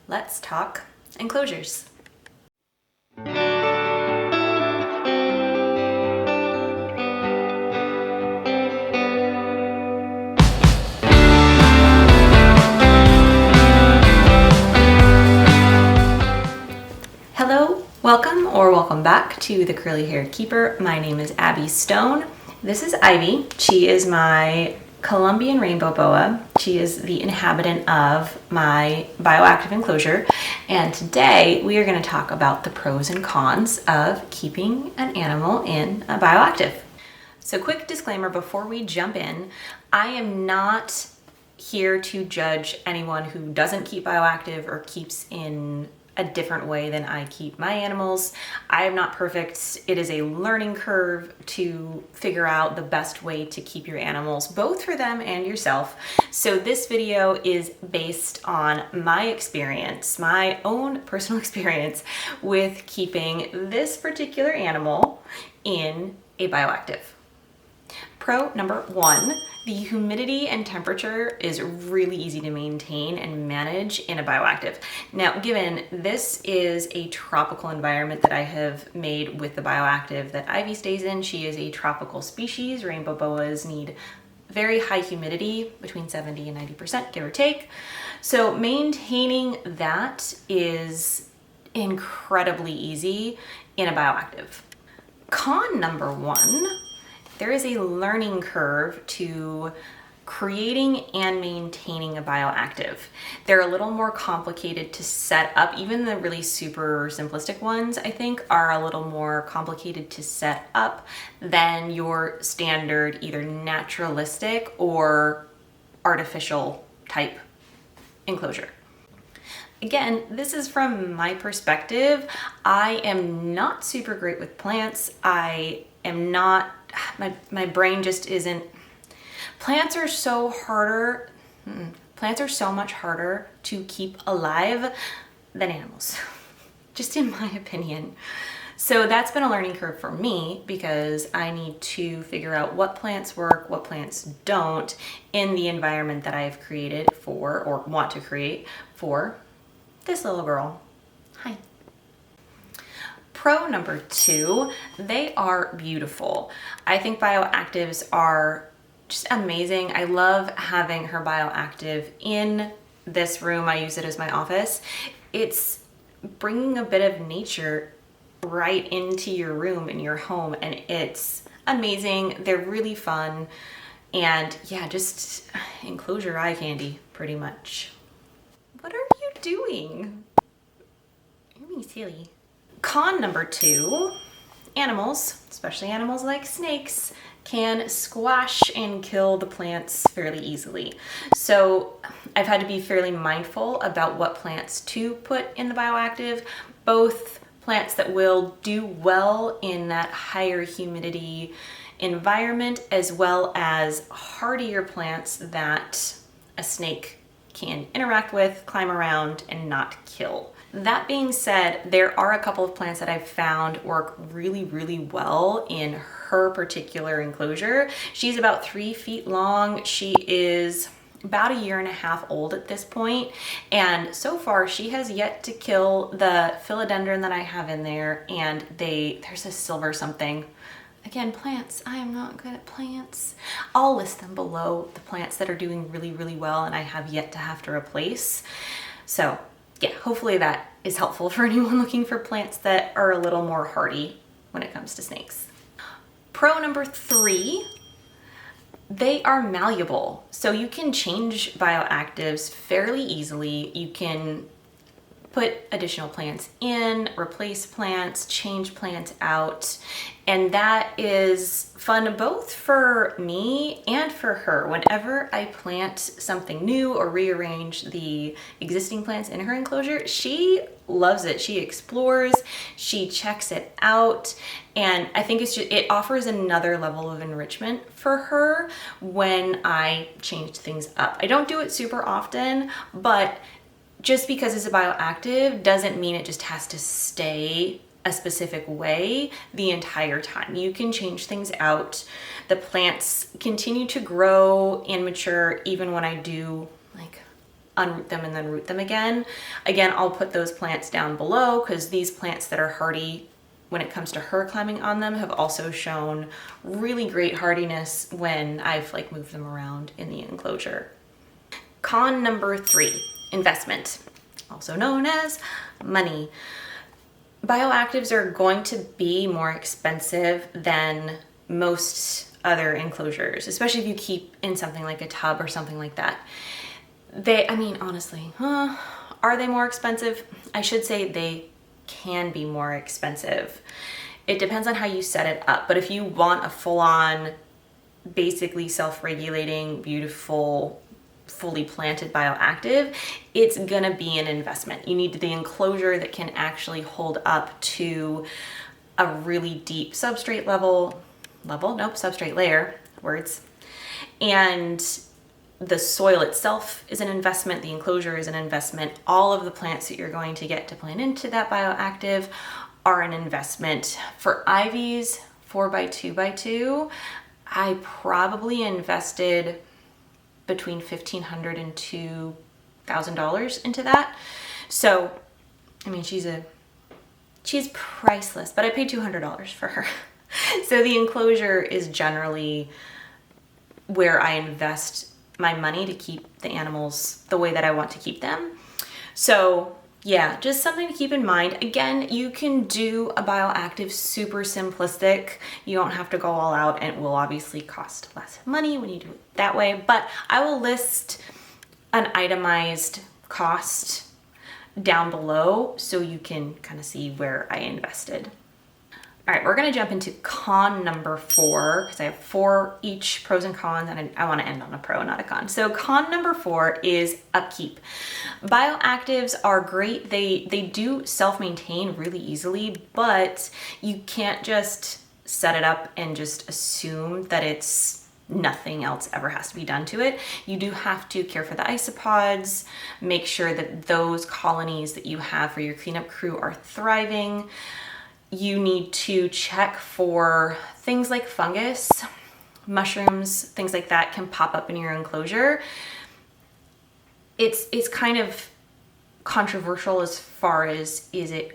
let's talk enclosures. Hello, welcome back to the Curly Haired Keeper. My name is Abby Stone. This is Ivy. She is my Colombian Rainbow Boa. She is the inhabitant of my bioactive enclosure. And today we are going to talk about the pros and cons of keeping an animal in a bioactive. So quick disclaimer before we jump in, I am not here to judge anyone who doesn't keep bioactive or keeps in a different way than I keep my animals. I am not perfect. It is a learning curve to figure out the best way to keep your animals, both for them and yourself. So this video is based on my experience, my own personal experience with keeping this particular animal in a bioactive. Pro number one, the humidity and temperature is really easy to maintain and manage in a bioactive. Now, given this is a tropical environment that I have made with the bioactive that Ivy stays in, she is a tropical species. Rainbow boas need very high humidity, between 70 and 90%, give or take. So maintaining that is incredibly easy in a bioactive. Con number one, there is a learning curve to creating and maintaining a bioactive. They're a little more complicated to set up. Even the really super simplistic ones, I think, are a little more complicated to set up than your standard either naturalistic or artificial type enclosure. Again, this is from my perspective. I am not super great with plants. I am not, my brain just isn't. Plants are so much harder to keep alive than animals, just in my opinion. So that's been a learning curve for me because I need to figure out what plants work, what plants don't in the environment that I've created for, or want to create for, this little girl. Hi. Pro number two, they are beautiful. I think bioactives are just amazing. I love having her bioactive in this room. I use it as my office. It's bringing a bit of nature right into your room in your home, and it's amazing. They're really fun, and yeah, just enclosure eye candy, pretty much. What are you doing? You're being silly. Con number two, animals, especially animals like snakes, can squash and kill the plants fairly easily. So I've had to be fairly mindful about what plants to put in the bioactive, both plants that will do well in that higher humidity environment, as well as hardier plants that a snake can interact with, climb around, and not kill. That being said, there are a couple of plants that I've found work really, really well in her particular enclosure. She's about 3 feet long. She is about 1.5 years old at this point, and so far she has yet to kill the philodendron that I have in there, and there's a silver something. Again, plants, I am not good at plants. I'll list them below, the plants that are doing really, really well and I have yet to have to replace. So yeah, hopefully that is helpful for anyone looking for plants that are a little more hardy when it comes to snakes. Pro number three, they are malleable. So you can change bioactives fairly easily. You can put additional plants in, replace plants, change plants out, and that is fun both for me and for her. Whenever I plant something new or rearrange the existing plants in her enclosure, she loves it. She explores, she checks it out, and I think it offers another level of enrichment for her when I change things up. I don't do it super often, but just because it's a bioactive doesn't mean it just has to stay a specific way the entire time. You can change things out. The plants continue to grow and mature even when I do like unroot them and then root them again. Again, I'll put those plants down below because these plants that are hardy when it comes to her climbing on them have also shown really great hardiness when I've like moved them around in the enclosure. Con number 3, investment, also known as money. Bioactives are going to be more expensive than most other enclosures, especially if you keep in something like a tub or something like that. I mean, honestly, are they more expensive? I should say they can be more expensive. It depends on how you set it up, but if you want a full-on, basically self-regulating, beautiful, fully planted bioactive, it's gonna be an investment. You need the enclosure that can actually hold up to a really deep substrate substrate layer, words. And the soil itself is an investment, the enclosure is an investment. All of the plants that you're going to get to plant into that bioactive are an investment. For ivies, 4x2x2, I probably invested between $1,500 and $2,000 into that. So, I mean, she's priceless, but I paid $200 for her. So the enclosure is generally where I invest my money to keep the animals the way that I want to keep them. So yeah, just something to keep in mind. Again, you can do a bioactive super simplistic. You don't have to go all out, and it will obviously cost less money when you do it that way, but I will list an itemized cost down below so you can kind of see where I invested. All right, we're gonna jump into con number 4 because I have 4 each, pros and cons, and I wanna end on a pro, not a con. So con number 4 is upkeep. Bioactives are great. They do self-maintain really easily, but you can't just set it up and just assume that it's nothing else ever has to be done to it. You do have to care for the isopods, make sure that those colonies that you have for your cleanup crew are thriving. You need to check for things like fungus, mushrooms, things like that can pop up in your enclosure. It's kind of controversial as far as, is it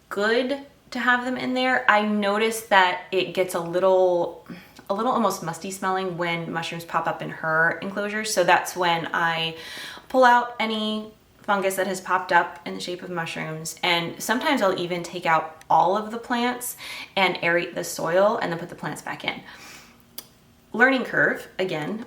good to have them in there? I noticed that it gets a little almost musty smelling when mushrooms pop up in her enclosure. So that's when I pull out any fungus that has popped up in the shape of mushrooms, and sometimes I'll even take out all of the plants and aerate the soil and then put the plants back in. Learning curve, again.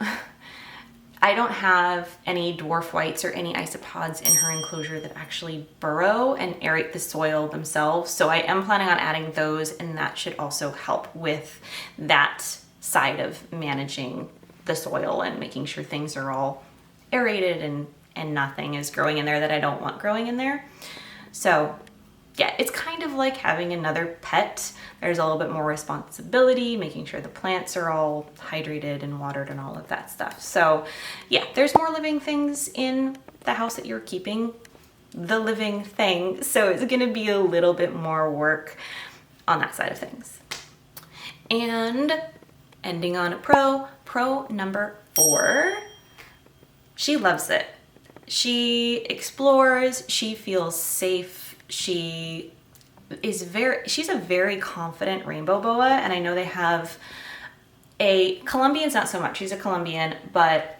I don't have any dwarf whites or any isopods in her enclosure that actually burrow and aerate the soil themselves, so I am planning on adding those, and that should also help with that side of managing the soil and making sure things are all aerated and nothing is growing in there that I don't want growing in there. So yeah, it's kind of like having another pet. There's a little bit more responsibility, making sure the plants are all hydrated and watered and all of that stuff. So yeah, there's more living things in the house that you're keeping, the living thing. So it's gonna be a little bit more work on that side of things. And ending on a pro number 4, she loves it. She explores, she feels safe, she's a very confident rainbow boa, and I know they have Colombian's not so much, she's a Colombian, but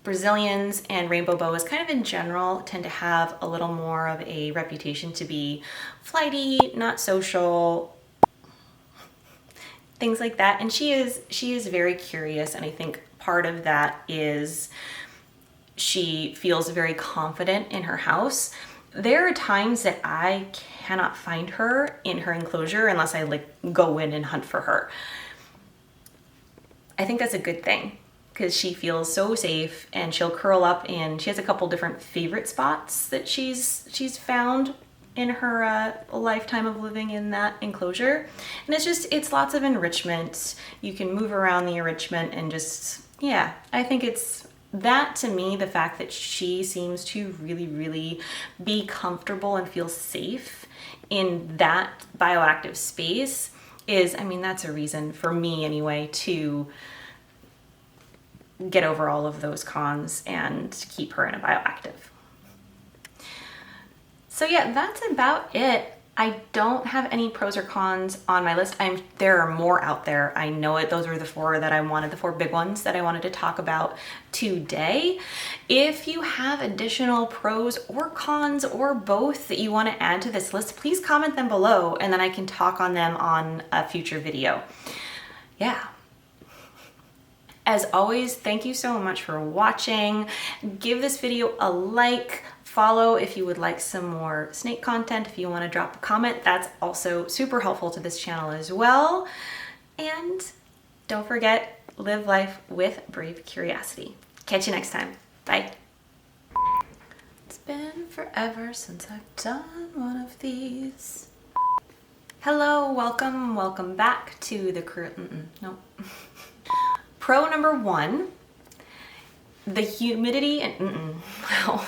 Brazilians and rainbow boas kind of in general tend to have a little more of a reputation to be flighty, not social, things like that. And she is very curious, and I think part of that is she feels very confident in her house. There are times that I cannot find her in her enclosure unless I like go in and hunt for her. I think that's a good thing because she feels so safe, and she'll curl up, and she has a couple different favorite spots that she's found in her lifetime of living in that enclosure. And it's lots of enrichment. You can move around the enrichment and just, yeah, I think it's that, to me, the fact that she seems to really, really be comfortable and feel safe in that bioactive space is, I mean, that's a reason for me anyway to get over all of those cons and keep her in a bioactive. So yeah, that's about it. I don't have any pros or cons on my list. There are more out there. I know it. Those are the four that I wanted, the four big ones that I wanted to talk about today. If you have additional pros or cons or both that you want to add to this list, please comment them below and then I can talk on them on a future video. Yeah. As always, thank you so much for watching. Give this video a like, follow if you would like some more snake content. If you want to drop a comment, that's also super helpful to this channel as well. And don't forget, live life with brave curiosity. Catch you next time. Bye. It's been forever since I've done one of these. Hello, welcome back to the no. Pro number one, the humidity and wow.